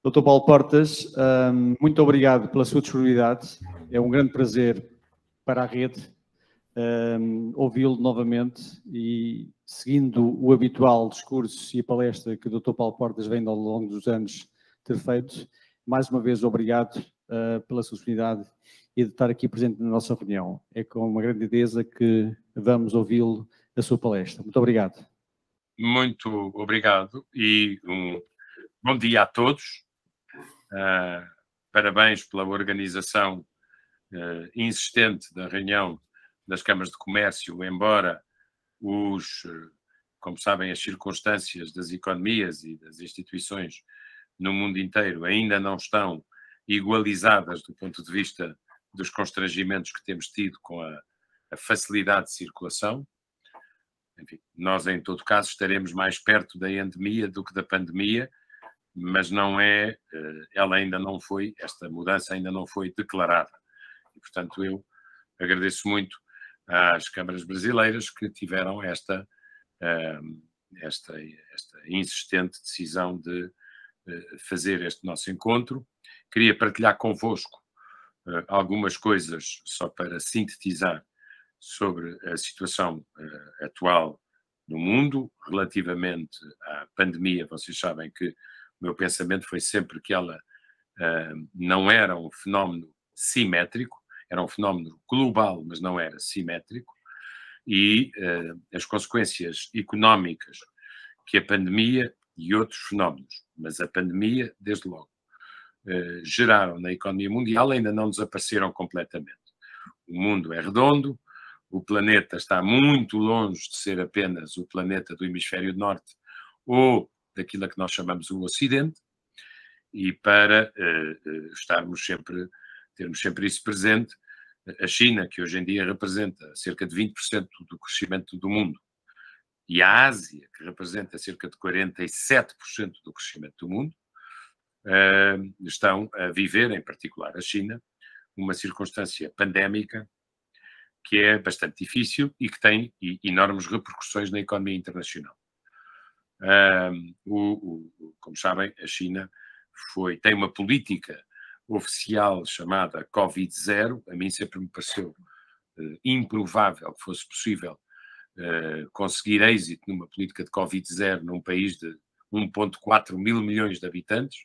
Dr. Paulo Portas, muito obrigado pela sua disponibilidade. É um grande prazer para a rede ouvi-lo novamente e, seguindo o habitual discurso e a palestra que o Dr. Paulo Portas vem ao longo dos anos ter feito, mais uma vez obrigado pela sua disponibilidade e de estar aqui presente na nossa reunião. É com uma grandeza que vamos ouvi-lo a sua palestra. Muito obrigado. Muito obrigado e bom dia a todos. Parabéns pela organização insistente da reunião das câmaras de comércio, embora como sabem, as circunstâncias das economias e das instituições no mundo inteiro ainda não estão igualizadas do ponto de vista dos constrangimentos que temos tido com a facilidade de circulação. Enfim, nós, em todo caso, estaremos mais perto da endemia do que da pandemia, mas não é, esta mudança ainda não foi declarada. E, portanto, eu agradeço muito às câmaras brasileiras que tiveram esta insistente decisão de fazer este nosso encontro. Queria partilhar convosco algumas coisas, só para sintetizar, sobre a situação atual no mundo relativamente à pandemia. Vocês sabem que o meu pensamento foi sempre que ela não era um fenómeno simétrico, era um fenómeno global, mas não era simétrico, e as consequências económicas que a pandemia e outros fenómenos, mas a pandemia, desde logo, geraram na economia mundial ainda não desapareceram completamente. O mundo é redondo, o planeta está muito longe de ser apenas o planeta do hemisfério norte ou daquilo a que nós chamamos o Ocidente, e para termos sempre isso presente, a China, que hoje em dia representa cerca de 20% do crescimento do mundo, e a Ásia, que representa cerca de 47% do crescimento do mundo, estão a viver, em particular a China, uma circunstância pandémica que é bastante difícil e que tem enormes repercussões na economia internacional. Como sabem, a China tem uma política oficial chamada Covid-0. A mim sempre me pareceu improvável que fosse possível conseguir êxito numa política de Covid-0 num país de 1,4 mil milhões de habitantes,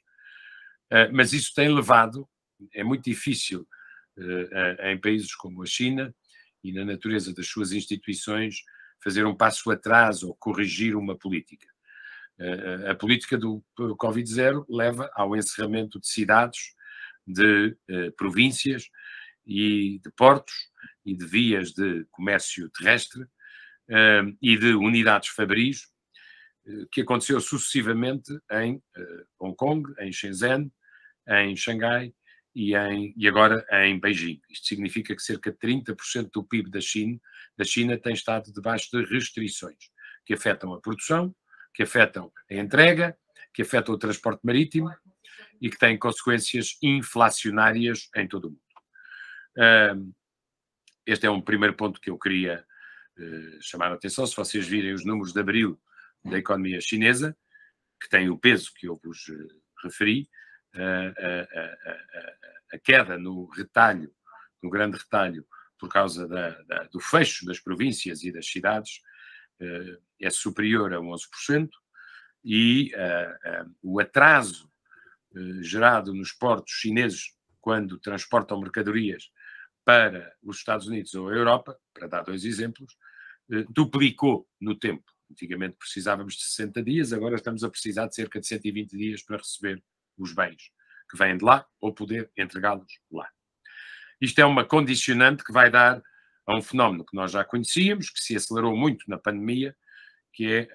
mas isso tem levado, é muito difícil em países como a China e na natureza das suas instituições fazer um passo atrás ou corrigir uma política. A política do Covid-0 leva ao encerramento de cidades, de províncias e de portos e de vias de comércio terrestre e de unidades fabris, que aconteceu sucessivamente em Hong Kong, em Shenzhen, em Xangai e agora em Beijing. Isto significa que cerca de 30% do PIB da China tem estado debaixo de restrições que afetam a produção, que afetam a entrega, que afetam o transporte marítimo e que têm consequências inflacionárias em todo o mundo. Este é um primeiro ponto que eu queria chamar a atenção. Se vocês virem os números de abril da economia chinesa, que tem o peso que eu vos referi, a queda no retalho, no grande retalho, por causa do fecho das províncias e das cidades, é superior a 11%, e o atraso gerado nos portos chineses quando transportam mercadorias para os Estados Unidos ou a Europa, para dar dois exemplos, duplicou no tempo. Antigamente precisávamos de 60 dias, agora estamos a precisar de cerca de 120 dias para receber os bens que vêm de lá ou poder entregá-los lá. Isto é uma condicionante que vai dar a um fenómeno que nós já conhecíamos, que se acelerou muito na pandemia, que é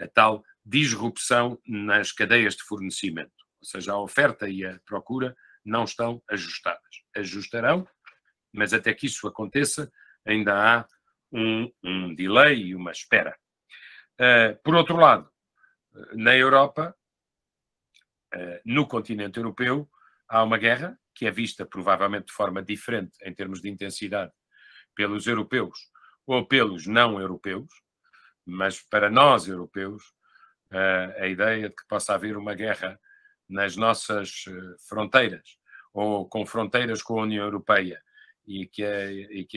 a tal disrupção nas cadeias de fornecimento. Ou seja, a oferta e a procura não estão ajustadas. Ajustarão, mas até que isso aconteça, ainda há um delay e uma espera. Por outro lado, na Europa, no continente europeu, há uma guerra que é vista provavelmente de forma diferente em termos de intensidade pelos europeus ou pelos não europeus, mas para nós europeus, a ideia de que possa haver uma guerra nas nossas fronteiras, ou com fronteiras com a União Europeia, e que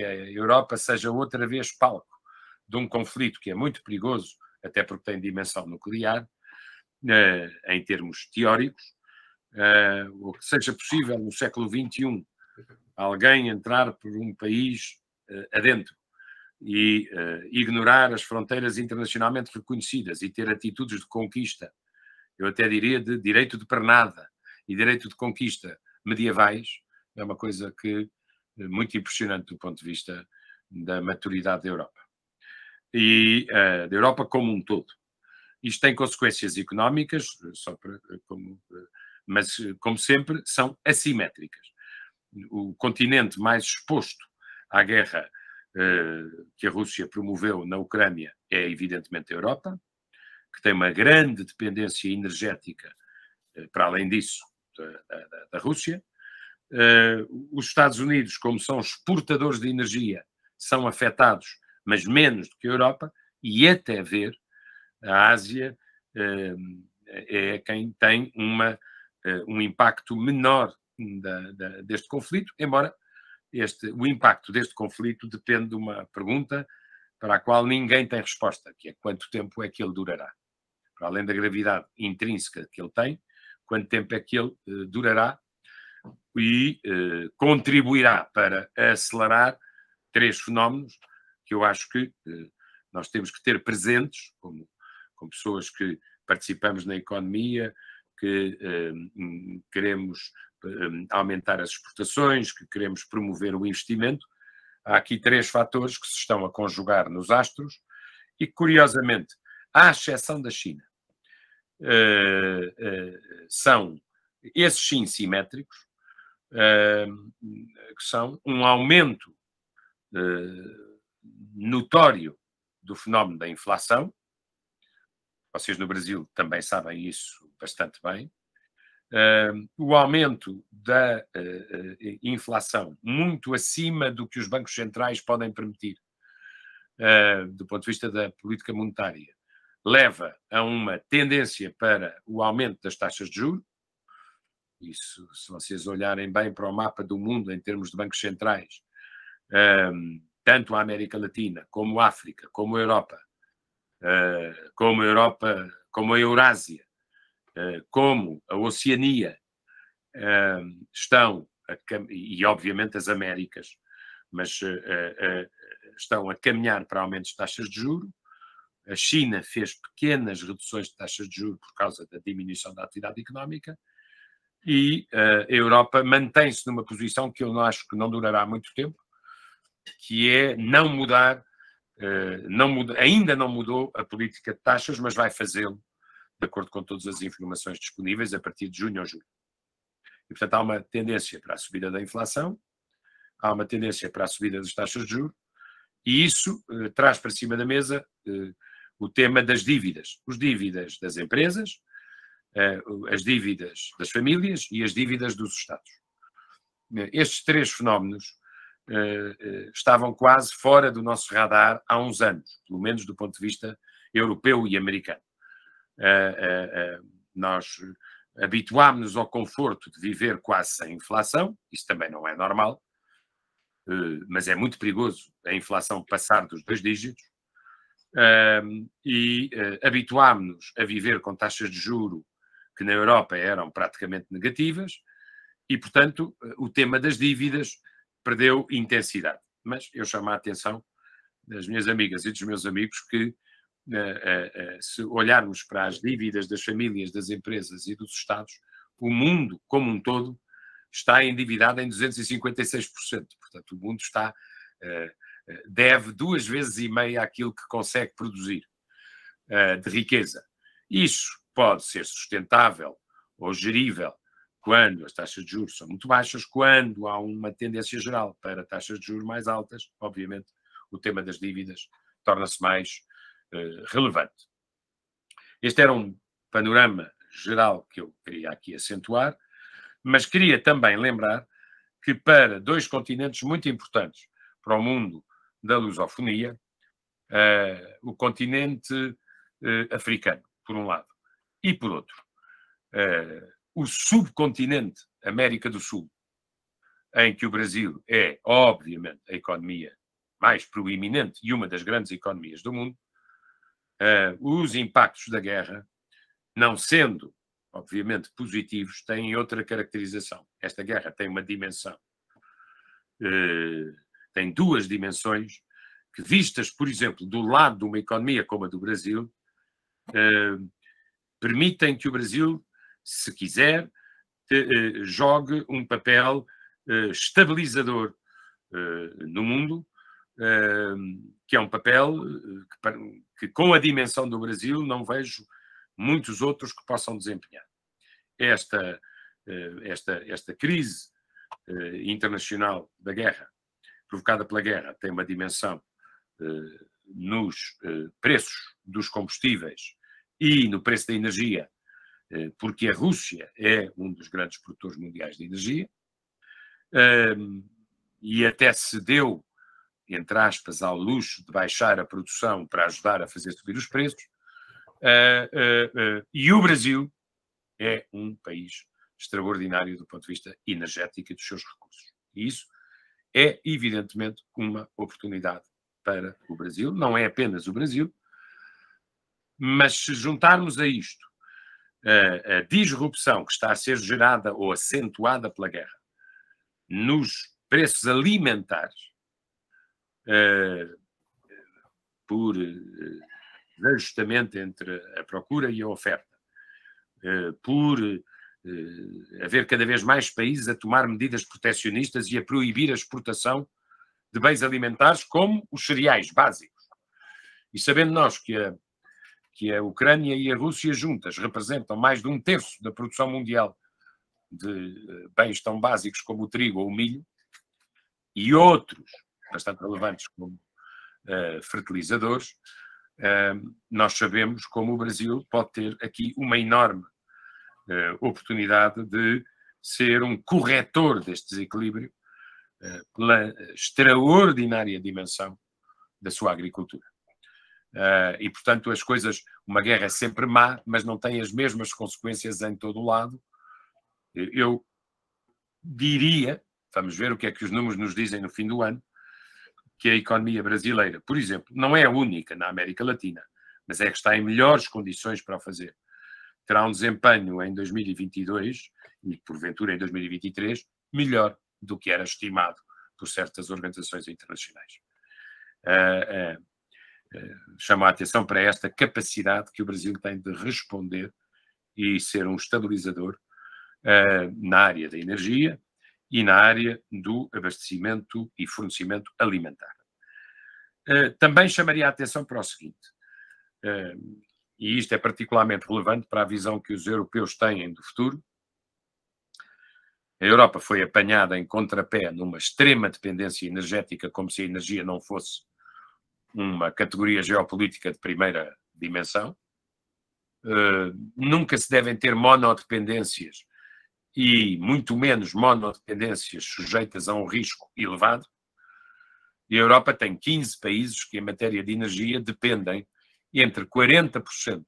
a Europa seja outra vez palco de um conflito que é muito perigoso, até porque tem dimensão nuclear, em termos teóricos, ou que seja possível no século XXI alguém entrar por um país adentro e ignorar as fronteiras internacionalmente reconhecidas e ter atitudes de conquista, eu até diria de direito de pernada e direito de conquista medievais, é uma coisa que muito impressionante do ponto de vista da maturidade da Europa. E da Europa como um todo. Isto tem consequências económicas, mas, como sempre, são assimétricas. O continente mais exposto à guerra que a Rússia promoveu na Ucrânia é, evidentemente, a Europa, que tem uma grande dependência energética, para além disso, da Rússia. Os Estados Unidos, como são exportadores de energia, são afetados, mas menos do que a Europa, e até ver a Ásia é quem tem um impacto menor deste conflito, embora o impacto deste conflito depende de uma pergunta para a qual ninguém tem resposta, que é quanto tempo é que ele durará. Para além da gravidade intrínseca que ele tem, quanto tempo é que ele durará e contribuirá para acelerar 3 fenómenos que eu acho que nós temos que ter presentes, como pessoas que participamos na economia, que queremos aumentar as exportações, que queremos promover o investimento. Há aqui 3 fatores que se estão a conjugar nos astros e que, curiosamente, à exceção da China, são esses sim simétricos, que são um aumento notório do fenómeno da inflação. Vocês no Brasil também sabem isso bastante bem. O aumento da inflação muito acima do que os bancos centrais podem permitir, do ponto de vista da política monetária, leva a uma tendência para o aumento das taxas de juros. Isso, se vocês olharem bem para o mapa do mundo em termos de bancos centrais, tanto a América Latina, como a África, como a Europa, como a Eurásia, como a Oceania, estão, e obviamente as Américas, mas estão a caminhar para aumentos de taxas de juros. A China fez pequenas reduções de taxas de juros por causa da diminuição da atividade económica e a Europa mantém-se numa posição que eu acho que não durará muito tempo, que é não mudar, ainda não mudou a política de taxas, mas vai fazê-lo de acordo com todas as informações disponíveis a partir de junho ou julho. E, portanto, há uma tendência para a subida da inflação, há uma tendência para a subida das taxas de juros, e isso traz para cima da mesa o tema das dívidas. As dívidas das empresas, as dívidas das famílias e as dívidas dos Estados. Estes 3 fenómenos estavam quase fora do nosso radar há uns anos, pelo menos do ponto de vista europeu e americano. Nós habituámos-nos ao conforto de viver quase sem inflação, isso também não é normal, mas é muito perigoso a inflação passar dos 2 dígitos, e habituámos-nos a viver com taxas de juro que na Europa eram praticamente negativas e, portanto, o tema das dívidas perdeu intensidade. Mas eu chamo a atenção das minhas amigas e dos meus amigos que, se olharmos para as dívidas das famílias, das empresas e dos Estados, o mundo como um todo está endividado em 256%. Portanto, o mundo deve 2,5 vezes aquilo que consegue produzir de riqueza. Isso pode ser sustentável ou gerível quando as taxas de juros são muito baixas, quando há uma tendência geral para taxas de juros mais altas, obviamente o tema das dívidas torna-se mais relevante. Este era um panorama geral que eu queria aqui acentuar, mas queria também lembrar que para 2 continentes muito importantes para o mundo da lusofonia, o continente africano, por um lado, e por outro, o subcontinente América do Sul, em que o Brasil é, obviamente, a economia mais proeminente e uma das grandes economias do mundo, os impactos da guerra, não sendo, obviamente, positivos, têm outra caracterização. Esta guerra tem uma dimensão, tem duas dimensões, que vistas, por exemplo, do lado de uma economia como a do Brasil, permitem que o Brasil, se quiser, jogue um papel estabilizador no mundo, que é um papel que com a dimensão do Brasil não vejo muitos outros que possam desempenhar. Esta crise internacional da guerra, provocada pela guerra, tem uma dimensão nos preços dos combustíveis e no preço da energia, porque a Rússia é um dos grandes produtores mundiais de energia, e até se deu, entre aspas, ao luxo de baixar a produção para ajudar a fazer subir os preços, e o Brasil é um país extraordinário do ponto de vista energético e dos seus recursos. E isso é, evidentemente, uma oportunidade para o Brasil. Não é apenas o Brasil, mas se juntarmos a isto a disrupção que está a ser gerada ou acentuada pela guerra nos preços alimentares, por ajustamento entre a procura e a oferta, por haver cada vez mais países a tomar medidas protecionistas e a proibir a exportação de bens alimentares como os cereais básicos. E sabendo nós que a Ucrânia e a Rússia juntas representam mais de 1/3 da produção mundial de bens tão básicos como o trigo ou o milho, e outros bastante relevantes como fertilizadores, nós sabemos como o Brasil pode ter aqui uma enorme oportunidade de ser um corretor deste desequilíbrio pela extraordinária dimensão da sua agricultura. E, portanto, as coisas, uma guerra é sempre má, mas não tem as mesmas consequências em todo o lado. Eu diria, vamos ver o que é que os números nos dizem no fim do ano, que a economia brasileira, por exemplo, não é a única na América Latina, mas é que está em melhores condições para o fazer. Terá um desempenho em 2022 e, porventura, em 2023, melhor do que era estimado por certas organizações internacionais. Chamo a atenção para esta capacidade que o Brasil tem de responder e ser um estabilizador na área da energia e na área do abastecimento e fornecimento alimentar. Também chamaria a atenção para o seguinte, e isto é particularmente relevante para a visão que os europeus têm do futuro. A Europa foi apanhada em contrapé numa extrema dependência energética, como se a energia não fosse uma categoria geopolítica de primeira dimensão. Nunca se devem ter monodependências e muito menos monodependências sujeitas a um risco elevado. E a Europa tem 15 países que, em matéria de energia, dependem entre 40%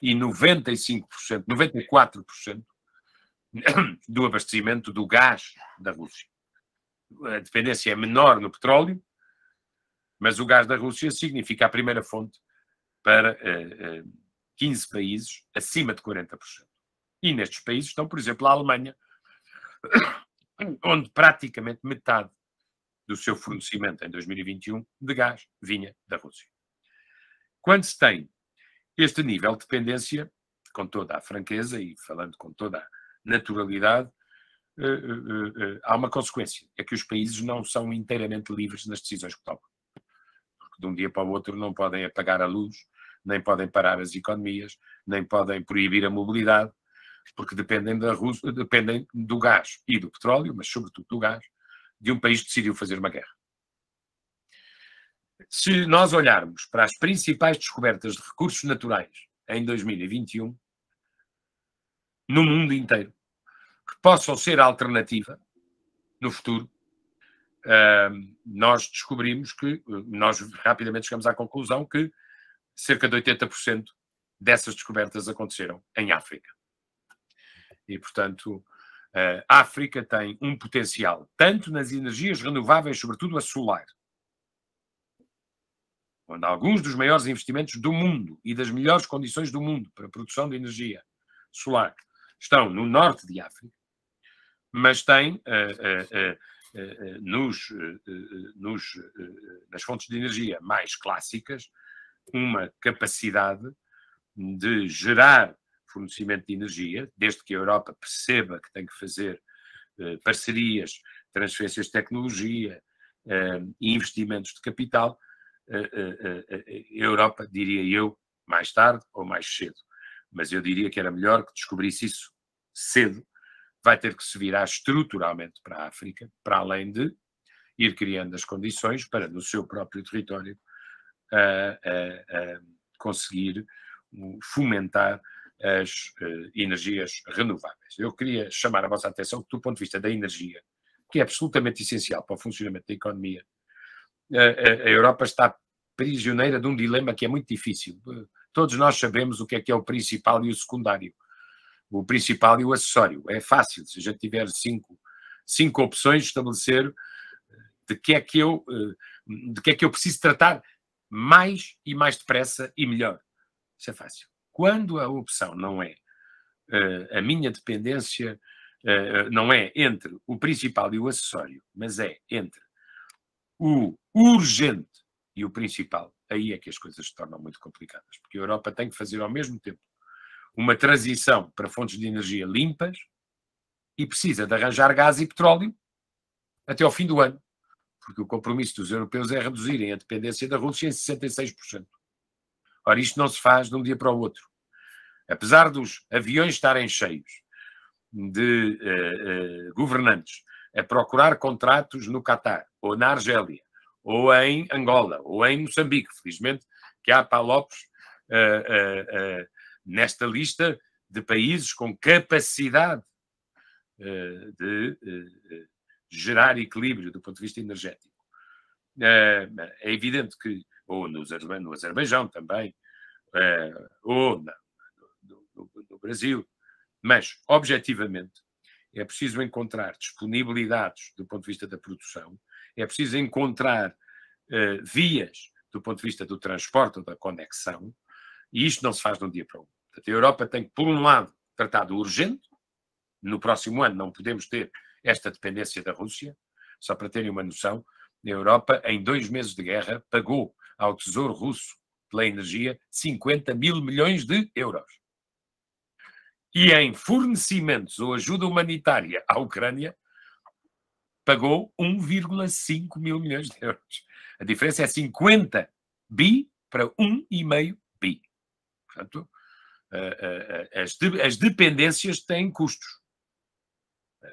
e 95%, 94% do abastecimento do gás da Rússia. A dependência é menor no petróleo, mas o gás da Rússia significa a primeira fonte para 15 países acima de 40%. E nestes países estão, por exemplo, a Alemanha, onde praticamente metade do seu fornecimento em 2021 de gás vinha da Rússia. Quando se tem este nível de dependência, com toda a franqueza e falando com toda a naturalidade, há uma consequência, é que os países não são inteiramente livres nas decisões que tomam. Porque de um dia para o outro não podem apagar a luz, nem podem parar as economias, nem podem proibir a mobilidade, porque dependem do gás e do petróleo, mas sobretudo do gás, de um país que decidiu fazer uma guerra. Se nós olharmos para as principais descobertas de recursos naturais em 2021, no mundo inteiro, que possam ser alternativa no futuro, nós descobrimos que, nós rapidamente chegamos à conclusão que cerca de 80% dessas descobertas aconteceram em África. E, portanto, a África tem um potencial, tanto nas energias renováveis, sobretudo a solar, onde alguns dos maiores investimentos do mundo e das melhores condições do mundo para a produção de energia solar estão no norte de África, mas tem nas fontes de energia mais clássicas uma capacidade de gerar fornecimento de energia, desde que a Europa perceba que tem que fazer parcerias, transferências de tecnologia e investimentos de capital. A Europa, diria eu, mais tarde ou mais cedo, mas eu diria que era melhor que descobrisse isso cedo. Vai ter que se virar estruturalmente para a África, para além de ir criando as condições para, no seu próprio território, conseguir fomentar as energias renováveis. Eu queria chamar a vossa atenção que, do ponto de vista da energia, que é absolutamente essencial para o funcionamento da economia, a Europa está prisioneira de um dilema que é muito difícil. Todos nós sabemos o que é o principal e o secundário. O principal e o acessório. É fácil, se a gente tiver cinco opções, estabelecer de que é que eu preciso tratar mais e mais depressa e melhor. Isso é fácil. Quando a opção não é a minha dependência, não é entre o principal e o acessório, mas é entre o urgente e o principal, aí é que as coisas se tornam muito complicadas, porque a Europa tem que fazer ao mesmo tempo uma transição para fontes de energia limpas e precisa de arranjar gás e petróleo até ao fim do ano, porque o compromisso dos europeus é reduzirem a dependência da Rússia em 66%. Ora, isto não se faz de um dia para o outro. Apesar dos aviões estarem cheios de governantes a procurar contratos no Catar, ou na Argélia, ou em Angola, ou em Moçambique, felizmente que há Palopes nesta lista de países com capacidade de gerar equilíbrio do ponto de vista energético. É evidente que, ou no Azerbaijão também, ou no Brasil, mas, objetivamente, é preciso encontrar disponibilidades do ponto de vista da produção, é preciso encontrar vias do ponto de vista do transporte ou da conexão, e isto não se faz de um dia para o outro. Portanto, a Europa tem que, por um lado, tratar do urgente. No próximo ano não podemos ter esta dependência da Rússia. Só para terem uma noção, a Europa, em 2 meses de guerra, pagou ao Tesouro Russo pela energia 50 mil milhões de euros. E em fornecimentos ou ajuda humanitária à Ucrânia, pagou 1,5 mil milhões de euros. A diferença é 50 bi para 1,5 bi. Portanto, as dependências têm custos.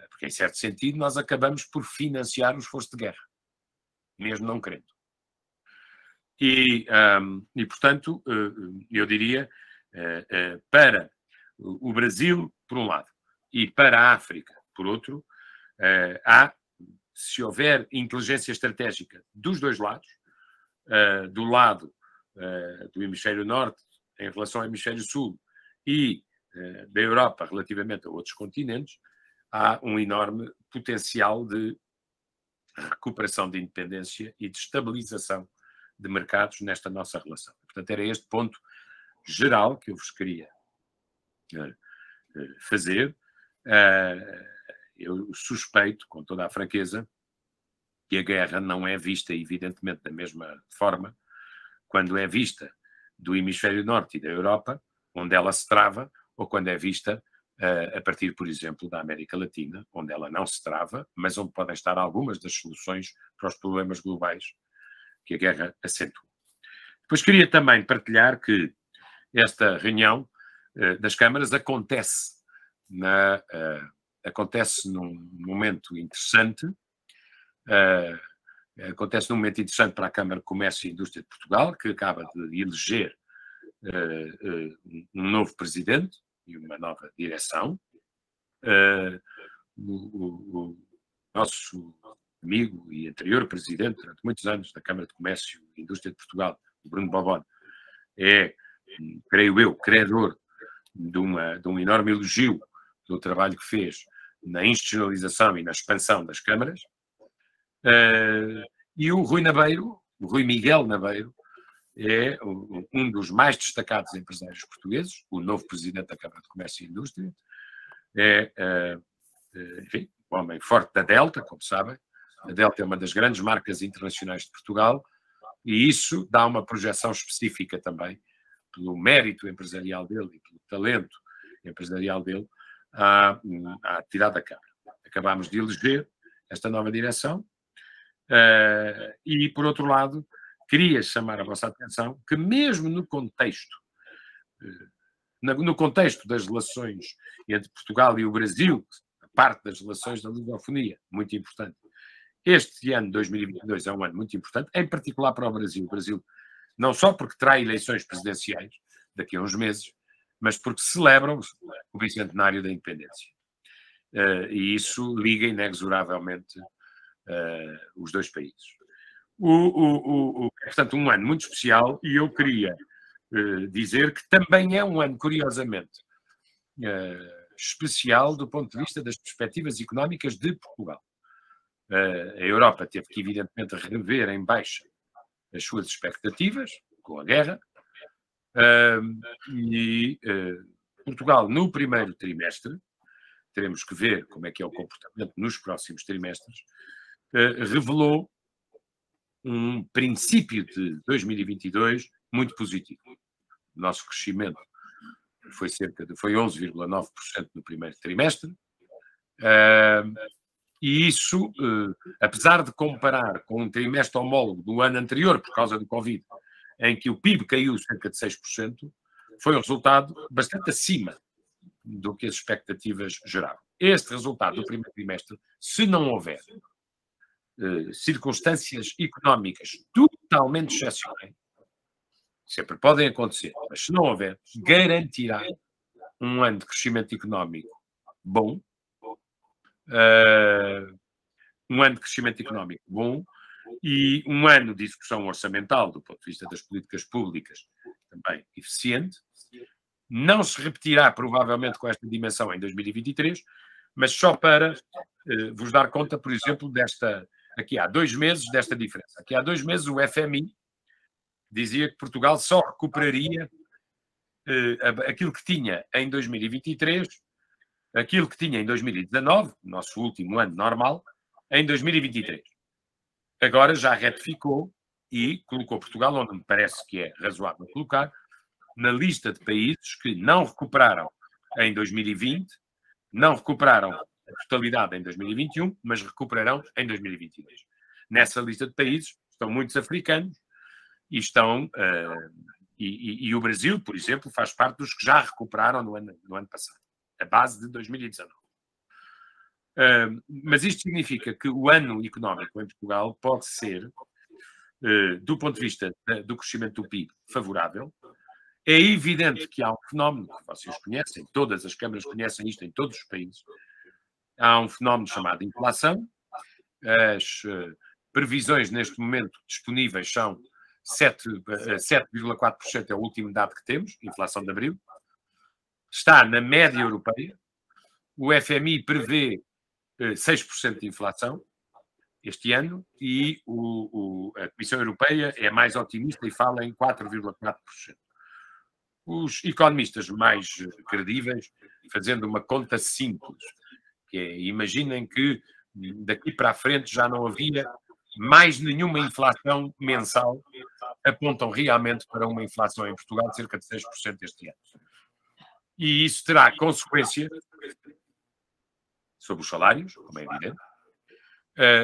Porque, em certo sentido, nós acabamos por financiar o esforço de guerra, mesmo não querendo. E portanto, eu diria, para o Brasil, por um lado, e para a África, por outro, se houver inteligência estratégica dos dois lados, do lado do hemisfério norte em relação ao hemisfério sul e da Europa relativamente a outros continentes, há um enorme potencial de recuperação de independência e de estabilização de mercados nesta nossa relação. Portanto, era este ponto geral que eu vos queria fazer. Eu suspeito, com toda a franqueza, que a guerra não é vista, evidentemente, da mesma forma quando é vista do hemisfério norte e da Europa, onde ela se trava, ou quando é vista a partir, por exemplo, da América Latina, onde ela não se trava, mas onde podem estar algumas das soluções para os problemas globais que a guerra acentua. Depois queria também partilhar que esta reunião das câmaras acontece num momento interessante, acontece num momento interessante para a Câmara de Comércio e Indústria de Portugal, que acaba de eleger um novo presidente e uma nova direção. O nosso amigo e anterior presidente, durante muitos anos, da Câmara de Comércio e Indústria de Portugal, o Bruno Bobon, é, creio eu, credor de um enorme elogio do trabalho que fez na institucionalização e na expansão das câmaras. E o Rui Miguel Nabeiro, é um dos mais destacados empresários portugueses, o novo presidente da Câmara de Comércio e Indústria. Enfim, um homem forte da Delta, como sabem. A Delta é uma das grandes marcas internacionais de Portugal e isso dá uma projeção específica também, pelo mérito empresarial dele e pelo talento empresarial dele, à atividade da Câmara. Acabámos de eleger esta nova direção e, por outro lado, queria chamar a vossa atenção que mesmo no contexto das relações entre Portugal e o Brasil, a parte das relações da lusofonia, muito importante. Este ano, 2022, é um ano muito importante, em particular para o Brasil. O Brasil, não só porque terá eleições presidenciais daqui a uns meses, mas porque celebram o bicentenário da independência. E isso liga inexoravelmente os dois países. Portanto, um ano muito especial, e eu queria dizer que também é um ano, curiosamente, especial do ponto de vista das perspectivas económicas de Portugal. A Europa teve que, evidentemente, rever em baixa as suas expectativas com a guerra, e Portugal, no primeiro trimestre, teremos que ver como é que é o comportamento nos próximos trimestres, revelou um princípio de 2022 muito positivo. O nosso crescimento foi 11,9% no primeiro trimestre, e isso, apesar de comparar com um trimestre homólogo do ano anterior, por causa do Covid, em que o PIB caiu cerca de 6%, foi um resultado bastante acima do que as expectativas geravam. Este resultado do primeiro trimestre, se não houver circunstâncias económicas totalmente excepcionais, sempre podem acontecer, mas se não houver, garantirá um ano de crescimento económico bom, e um ano de execução orçamental, do ponto de vista das políticas públicas, também eficiente. Não se repetirá, provavelmente, com esta dimensão em 2023, mas só para vos dar conta, por exemplo, aqui há 2 meses, desta diferença. Aqui há 2 meses o FMI dizia que Portugal só recuperaria aquilo que tinha em 2023, aquilo que tinha em 2019, nosso último ano normal, em 2023. Agora já retificou e colocou Portugal, onde me parece que é razoável colocar, na lista de países que não recuperaram em 2020, não recuperaram a totalidade em 2021, mas recuperarão em 2022. Nessa lista de países estão muitos africanos e e o Brasil, por exemplo, faz parte dos que já recuperaram no ano passado, a base de 2019. Mas isto significa que o ano económico em Portugal pode ser, do ponto de vista do crescimento do PIB, favorável. É evidente que há um fenómeno que vocês conhecem, todas as câmaras conhecem isto em todos os países. Há um fenómeno chamado inflação. As previsões neste momento disponíveis são 7,4%, é o último dado que temos, inflação de abril. Está na média europeia. O FMI prevê 6% de inflação este ano e a Comissão Europeia é mais otimista e fala em 4,4%. Os economistas mais credíveis, fazendo uma conta simples, que é, imaginem que daqui para a frente já não havia mais nenhuma inflação mensal, apontam realmente para uma inflação em Portugal de cerca de 6% este ano. E isso terá consequências sobre os salários, como é evidente,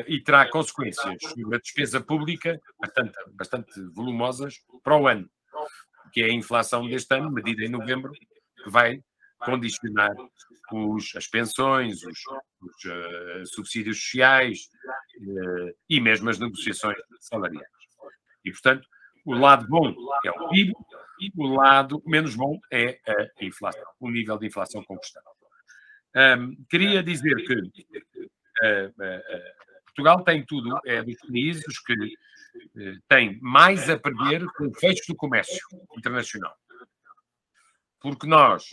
e terá consequências sobre a despesa pública bastante volumosas para o ano, que é a inflação deste ano, medida em novembro, que vai condicionar as pensões, os subsídios sociais e mesmo as negociações salariais. E, portanto, o lado bom é o PIB e o lado menos bom é a inflação, o nível de inflação conquistado. Queria dizer que Portugal tem tudo, é dos países que tem mais a perder com o fecho do comércio internacional. Porque nós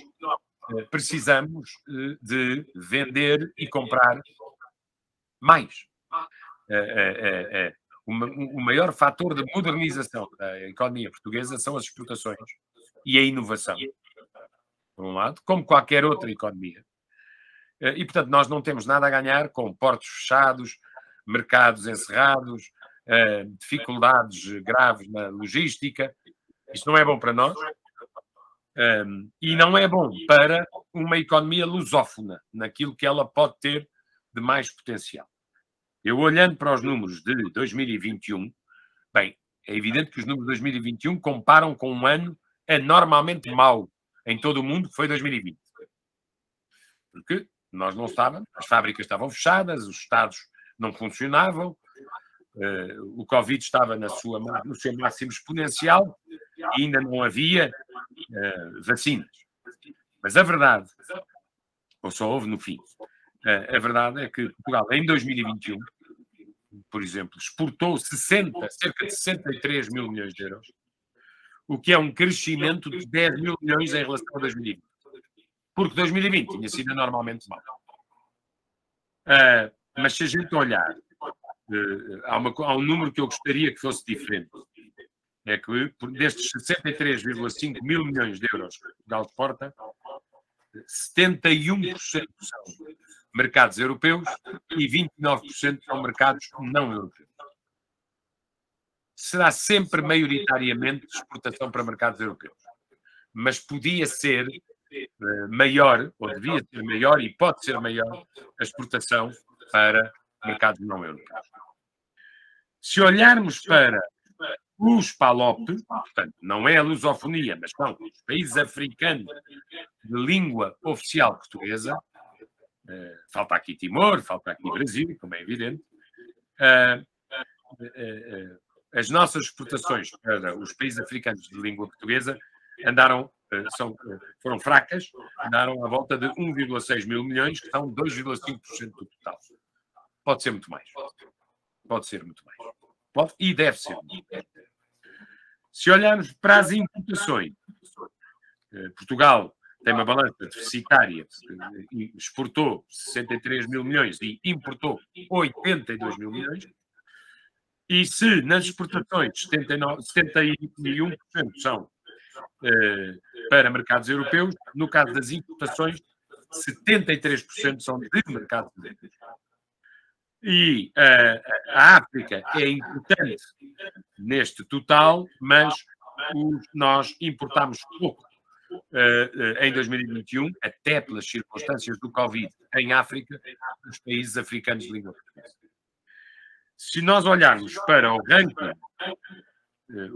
precisamos de vender e comprar mais. O maior fator de modernização da economia portuguesa são as exportações e a inovação, por um lado, como qualquer outra economia. E, portanto, nós não temos nada a ganhar com portos fechados, mercados encerrados, dificuldades graves na logística. Isso não é bom para nós. E não é bom para uma economia lusófona, naquilo que ela pode ter de mais potencial. Eu, olhando para os números de 2021, bem, é evidente que os números de 2021 comparam com um ano anormalmente mau em todo o mundo, que foi 2020. Porque nós não estávamos, as fábricas estavam fechadas, os estados não funcionavam, o Covid estava no seu máximo exponencial e ainda não havia vacinas. Mas a verdade, ou só houve no fim, a verdade é que Portugal, em 2021, por exemplo, exportou cerca de 63 mil milhões de euros, o que é um crescimento de 10 mil milhões em relação a 2020. Porque 2020 tinha sido anormalmente mau. Mas se a gente olhar, há um número que eu gostaria que fosse diferente. É que destes 63,5 mil milhões de euros que Portugal exporta, 71% são mercados europeus e 29% são mercados não europeus. Será sempre maioritariamente exportação para mercados europeus. Mas podia ser maior, ou devia ser maior, e pode ser maior, a exportação para mercados não europeus. Se olharmos para os PALOP, portanto, não é a lusofonia, mas são os países africanos de língua oficial portuguesa, falta aqui Timor, falta aqui Brasil, como é evidente, as nossas exportações para os países africanos de língua portuguesa foram fracas, andaram à volta de 1,6 mil milhões, que são 2,5% do total. Pode ser muito mais. Pode ser muito mais. Pode e deve ser muito mais. Se olharmos para as importações, Portugal tem uma balança deficitária, exportou 63 mil milhões e importou 82 mil milhões, e se nas exportações 71% são para mercados europeus, no caso das importações, 73% são de mercados europeus. E a África é importante neste total, mas nós importamos pouco em 2021, até pelas circunstâncias do Covid em África, dos países africanos de língua portuguesa. Se nós olharmos para o ranking,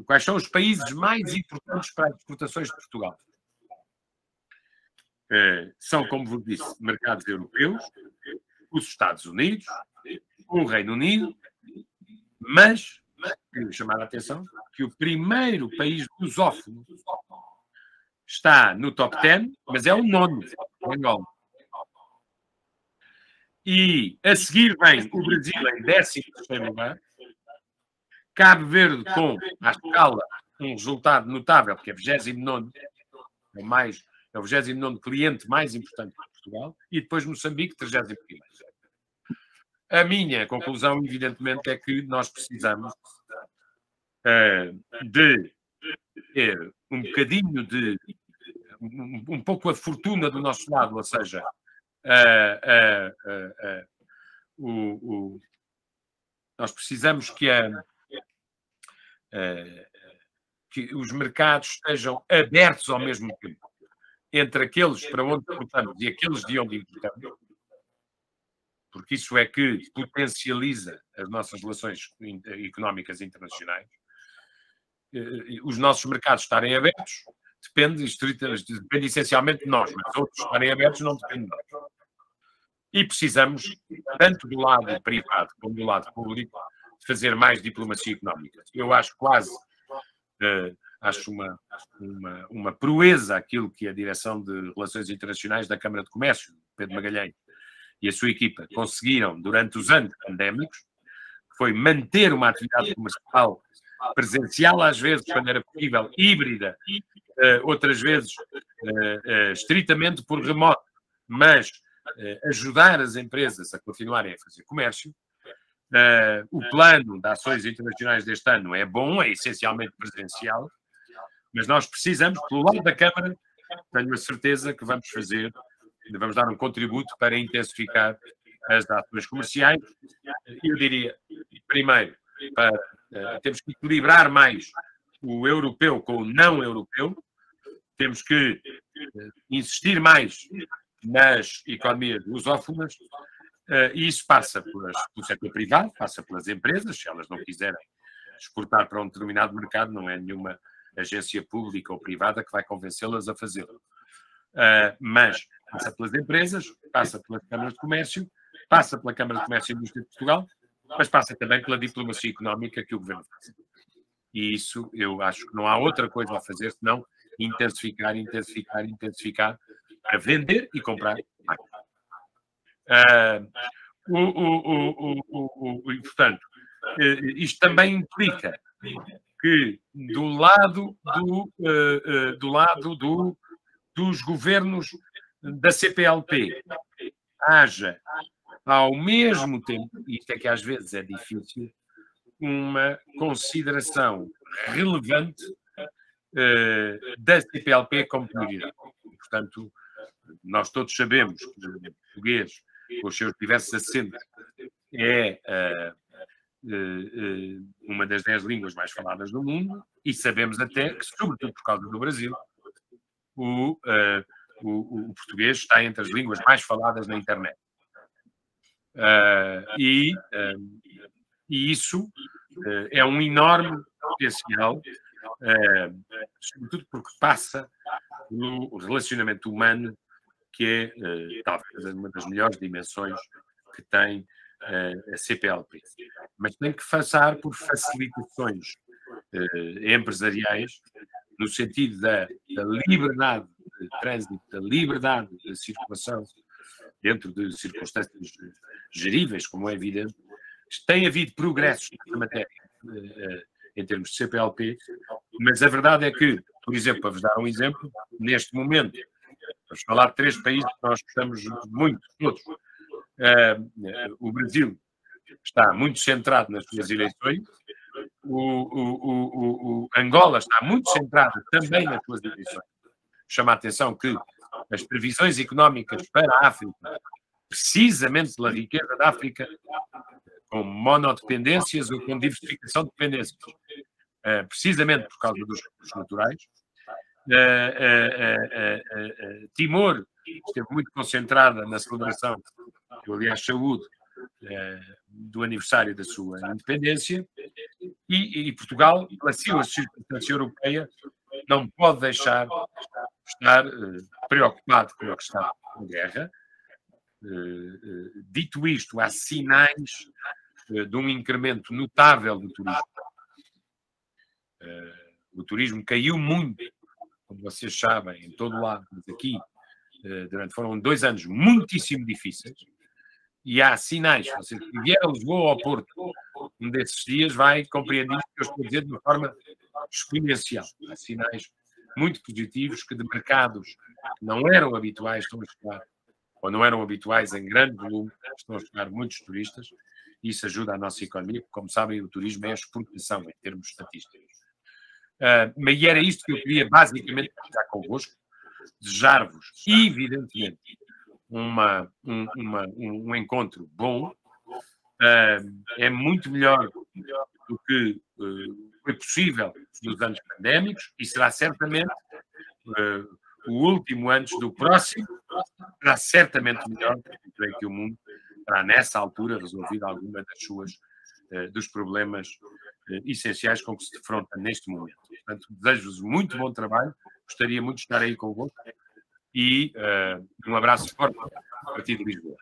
quais são os países mais importantes para as exportações de Portugal? São, como vos disse, mercados europeus, os Estados Unidos, o Reino Unido, mas queria chamar a atenção que o primeiro país lusófono está no top 10, mas é o nono, Angola. E a seguir vem o Brasil em 13º lugar, Cabo Verde com, à escala, um resultado notável, porque é 29º, é o 29º cliente mais importante de Portugal, e depois Moçambique, 31º. A minha conclusão, evidentemente, é que nós precisamos de ter um bocadinho de um pouco a fortuna do nosso lado, ou seja, nós precisamos que os mercados estejam abertos ao mesmo tempo entre aqueles para onde importamos e aqueles de onde importamos, porque isso é que potencializa as nossas relações económicas internacionais. Os nossos mercados estarem abertos depende essencialmente de nós, mas outros estarem abertos não depende de nós. E precisamos, tanto do lado privado como do lado público, de fazer mais diplomacia económica. Eu acho uma proeza aquilo que a Direção de Relações Internacionais da Câmara de Comércio, Pedro Magalhães, e a sua equipa conseguiram durante os anos pandémicos, foi manter uma atividade comercial presencial, às vezes, quando era possível, híbrida, outras vezes estritamente por remoto, mas ajudar as empresas a continuarem a fazer comércio. O plano de ações internacionais deste ano é bom, é essencialmente presencial, mas nós precisamos, pelo lado da Câmara, tenho a certeza que vamos dar um contributo para intensificar as ações comerciais. Eu diria, primeiro, temos que equilibrar mais o europeu com o não europeu, temos que insistir mais nas economias lusófonas, e isso passa pelo setor privado, passa pelas empresas, se elas não quiserem exportar para um determinado mercado, não é nenhuma agência pública ou privada que vai convencê-las a fazê-lo. Mas passa pelas empresas, passa pelas câmaras de comércio, passa pela Câmara de Comércio e Indústria de Portugal, mas passa também pela diplomacia económica que o Governo faz. E isso, eu acho que não há outra coisa a fazer senão intensificar, para vender e comprar mais. Portanto, isto também implica que do lado dos governos da CPLP haja, ao mesmo tempo, e isto é que às vezes é difícil, uma consideração relevante da CPLP como prioridade. Portanto, nós todos sabemos que o português, com os seus diversos acentos, é uma das 10 línguas mais faladas no mundo, e sabemos até que, sobretudo por causa do Brasil, o português está entre as línguas mais faladas na internet. E isso é um enorme potencial, sobretudo porque passa no relacionamento humano, que é talvez uma das melhores dimensões que tem a CPLP. Mas tem que passar por facilitações empresariais, no sentido da liberdade de trânsito, da liberdade de circulação, dentro de circunstâncias geríveis, como é evidente. Tem havido progressos na matéria, em termos de CPLP, mas a verdade é que, por exemplo, para vos dar um exemplo, neste momento, vamos falar de 3 países que nós gostamos muito, todos. O Brasil está muito centrado nas suas eleições, o Angola está muito centrado também nas suas eleições. Chama a atenção que as previsões económicas para a África, precisamente pela riqueza da África, com monodependências ou com diversificação de dependências, precisamente por causa dos recursos naturais. Timor esteve muito concentrada na celebração, eu aliás saúde, do aniversário da sua independência, e Portugal, pela sua circunstância europeia, não pode deixar de estar preocupado com a questão da guerra. Dito isto, há sinais de um incremento notável do turismo. O turismo caiu muito, como vocês sabem, em todo lado, mas aqui foram 2 anos muitíssimo difíceis, e há sinais, se você vier a Lisboa ou ao Porto um desses dias, vai compreender o que eu estou a dizer de uma forma exponencial. Há sinais muito positivos que de mercados que não eram habituais estão a chegar, ou não eram habituais em grande volume, estão a chegar muitos turistas, e isso ajuda a nossa economia, porque, como sabem, o turismo é a exportação em termos estatísticos. Mas era isto que eu queria basicamente partilhar convosco, desejar-vos, evidentemente, um encontro bom. É muito melhor do que foi possível nos anos pandémicos, e será certamente o último antes do próximo, será certamente melhor, creio que o mundo terá nessa altura resolvido alguma dos problemas essenciais com que se defronta neste momento. Portanto, desejo-vos muito bom trabalho, gostaria muito de estar aí convosco, e um abraço forte a partir de Lisboa.